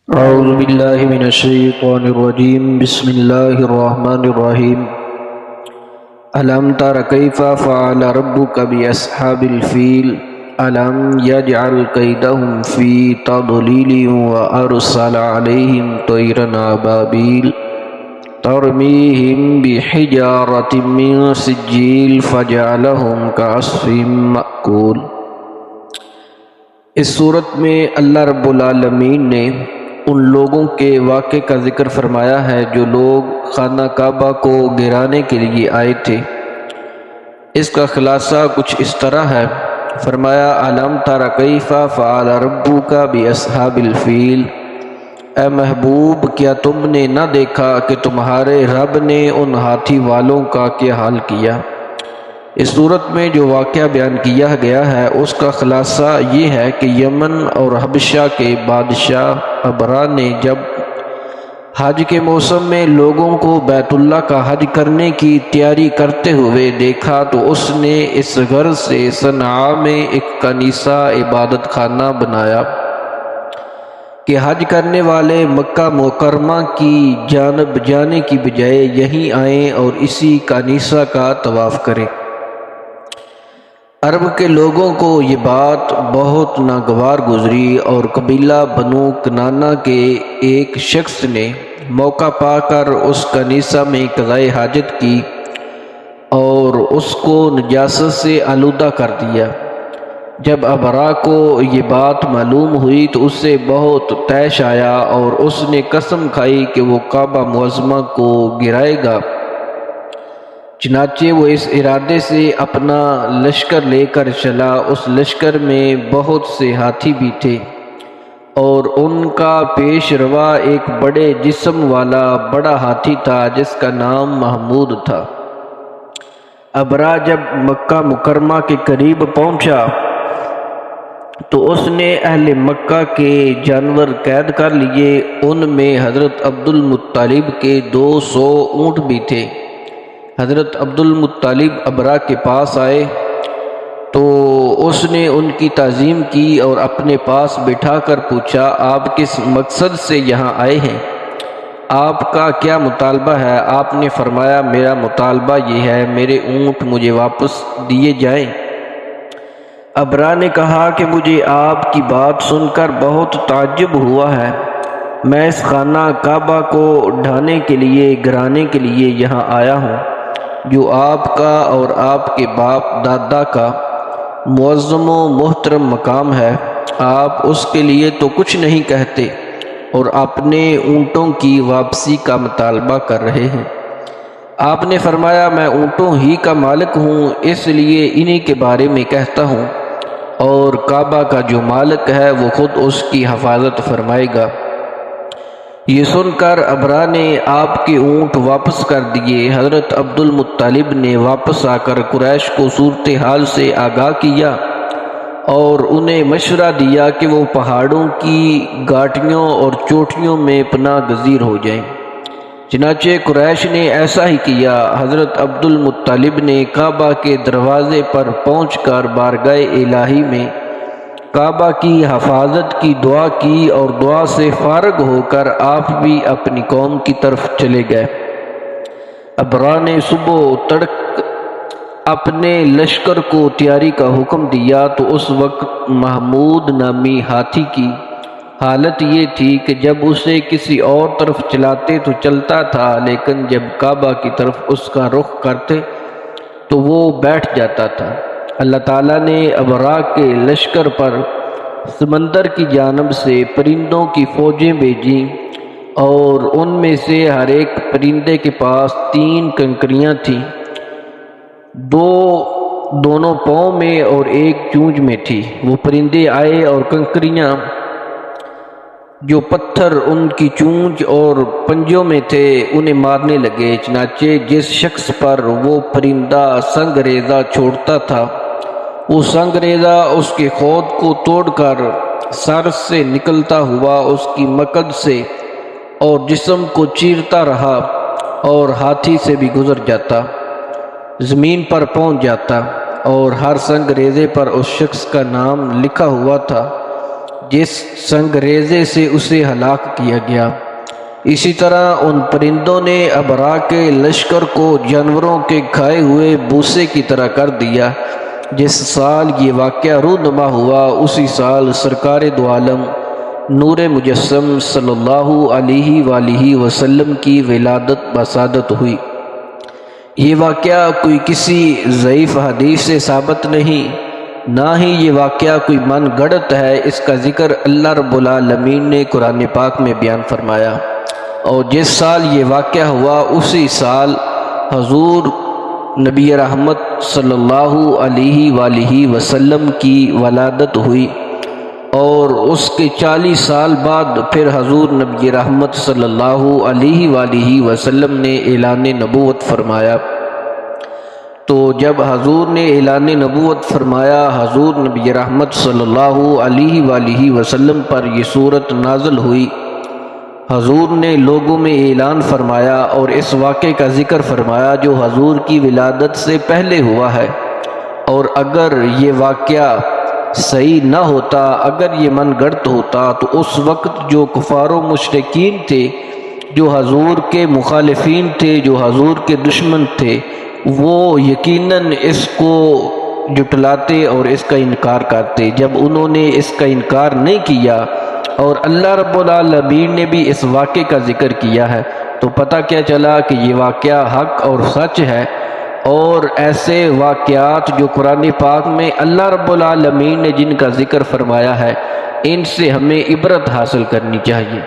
اعوذ باللہ من الشیطان الرجیم بسم اللہ الرحمن الرحیم الم تر کیف فعل ربک باصحاب الفیل الم یجعل کیدہم فی تضلیل وارسل علیہم طیرا ابابیل ترمیہم بحجارۃ من سجیل فجعلہم کعصف مأکول۔ اس صورت میں اللہ رب العالمین نے ان لوگوں کے واقعے کا ذکر فرمایا ہے جو لوگ خانہ کعبہ کو گرانے کے لیے آئے تھے۔ اس کا خلاصہ کچھ اس طرح ہے، فرمایا الم تر کیف فعل ربک باصحاب الفیل، اے محبوب کیا تم نے نہ دیکھا کہ تمہارے رب نے ان ہاتھی والوں کا کیا حال کیا۔ اس صورت میں جو واقعہ بیان کیا گیا ہے اس کا خلاصہ یہ ہے کہ یمن اور حبشہ کے بادشاہ ابرا نے جب حج کے موسم میں لوگوں کو بیت اللہ کا حج کرنے کی تیاری کرتے ہوئے دیکھا تو اس نے اس غرض سے صنعاء میں ایک کنیسہ عبادت خانہ بنایا کہ حج کرنے والے مکہ مکرمہ کی جانب جانے کی بجائے یہیں آئیں اور اسی کنیسہ کا طواف کریں۔ عرب کے لوگوں کو یہ بات بہت ناگوار گزری اور قبیلہ بنو کنانہ کے ایک شخص نے موقع پا کر اس کنیسہ میں قضائے حاجت کی اور اس کو نجاست سے آلودہ کر دیا۔ جب ابرا کو یہ بات معلوم ہوئی تو اسے بہت طیش آیا اور اس نے قسم کھائی کہ وہ کعبہ معظمہ کو گرائے گا۔ چنانچہ وہ اس ارادے سے اپنا لشکر لے کر چلا۔ اس لشکر میں بہت سے ہاتھی بھی تھے اور ان کا پیش روا ایک بڑے جسم والا بڑا ہاتھی تھا جس کا نام محمود تھا۔ ابرا جب مکہ مکرمہ کے قریب پہنچا تو اس نے اہل مکہ کے جانور قید کر لیے۔ ان میں حضرت عبد المطلب کے 200 اونٹ بھی تھے۔ حضرت عبد المطلب ابرا کے پاس آئے تو اس نے ان کی تعظیم کی اور اپنے پاس بٹھا کر پوچھا، آپ کس مقصد سے یہاں آئے ہیں؟ آپ کا کیا مطالبہ ہے؟ آپ نے فرمایا، میرا مطالبہ یہ ہے میرے اونٹ مجھے واپس دیے جائیں۔ ابرا نے کہا کہ مجھے آپ کی بات سن کر بہت تعجب ہوا ہے۔ میں اس خانہ کعبہ کو ڈھانے کے لیے گرانے کے لیے یہاں آیا ہوں جو آپ کا اور آپ کے باپ دادا کا معظم و محترم مقام ہے۔ آپ اس کے لیے تو کچھ نہیں کہتے اور اپنے اونٹوں کی واپسی کا مطالبہ کر رہے ہیں۔ آپ نے فرمایا، میں اونٹوں ہی کا مالک ہوں، اس لیے انہی کے بارے میں کہتا ہوں اور کعبہ کا جو مالک ہے وہ خود اس کی حفاظت فرمائے گا۔ یہ سن کر ابرا نے آپ کے اونٹ واپس کر دیے۔ حضرت عبد المطلب نے واپس آ کر قریش کو صورتحال سے آگاہ کیا اور انہیں مشورہ دیا کہ وہ پہاڑوں کی گھاٹیوں اور چوٹیوں میں پناہ گزیر ہو جائیں۔ چنانچہ قریش نے ایسا ہی کیا۔ حضرت عبد المطلب نے کعبہ کے دروازے پر پہنچ کر بارگاہ الہی میں کعبہ کی حفاظت کی دعا کی اور دعا سے فارغ ہو کر آپ بھی اپنی قوم کی طرف چلے گئے۔ ابرا نے صبح تڑک اپنے لشکر کو تیاری کا حکم دیا تو اس وقت محمود نامی ہاتھی کی حالت یہ تھی کہ جب اسے کسی اور طرف چلاتے تو چلتا تھا، لیکن جب کعبہ کی طرف اس کا رخ کرتے تو وہ بیٹھ جاتا تھا۔ اللہ تعالیٰ نے ابرا کے لشکر پر سمندر کی جانب سے پرندوں کی فوجیں بھیجیں اور ان میں سے ہر ایک پرندے کے پاس 3 کنکریاں تھیں، 2 دونوں پاؤں میں اور ایک چونچ میں تھی۔ وہ پرندے آئے اور کنکریاں جو پتھر ان کی چونچ اور پنجوں میں تھے انہیں مارنے لگے۔ چنانچہ جس شخص پر وہ پرندہ سنگ ریزہ چھوڑتا تھا وہ سنگ ریزہ اس کے خود کو توڑ کر سر سے نکلتا ہوا اس کی مقد سے اور جسم کو چیرتا رہا اور ہاتھی سے بھی گزر جاتا، زمین پر پہنچ جاتا اور ہر سنگ ریزے پر اس شخص کا نام لکھا ہوا تھا جس سنگریزے سے اسے ہلاک کیا گیا۔ اسی طرح ان پرندوں نے ابرا کے لشکر کو جانوروں کے کھائے ہوئے بوسے کی طرح کر دیا۔ جس سال یہ واقعہ رونما ہوا اسی سال سرکار دو عالم نور مجسم صلی اللہ علیہ وآلہ وسلم کی ولادت بسعادت ہوئی۔ یہ واقعہ کوئی کسی ضعیف حدیث سے ثابت نہیں، نہ ہی یہ واقعہ کوئی من گھڑت ہے، اس کا ذکر اللہ رب العالمین نے قرآن پاک میں بیان فرمایا۔ اور جس سال یہ واقعہ ہوا اسی سال حضور نبی رحمت صلی اللہ علیہ وآلہ وسلم کی ولادت ہوئی، اور اس کے 40 سال بعد پھر حضور نبی رحمت صلی اللہ علیہ وآلہ وسلم نے اعلان نبوت فرمایا۔ تو جب حضور نے اعلان نبوت فرمایا، حضور نبی رحمت صلی اللہ علیہ وآلہ وسلم پر یہ صورت نازل ہوئی۔ حضور نے لوگوں میں اعلان فرمایا اور اس واقعے کا ذکر فرمایا جو حضور کی ولادت سے پہلے ہوا ہے، اور اگر یہ واقعہ صحیح نہ ہوتا، اگر یہ من گڑت ہوتا، تو اس وقت جو کفار و مشرکین تھے، جو حضور کے مخالفین تھے، جو حضور کے دشمن تھے، وہ یقیناً اس کو جھٹلاتے اور اس کا انکار کرتے۔ جب انہوں نے اس کا انکار نہیں کیا اور اللہ رب العالمین نے بھی اس واقعے کا ذکر کیا ہے، تو پتہ کیا چلا کہ یہ واقعہ حق اور سچ ہے۔ اور ایسے واقعات جو قرآن پاک میں اللہ رب العالمین نے جن کا ذکر فرمایا ہے، ان سے ہمیں عبرت حاصل کرنی چاہیے۔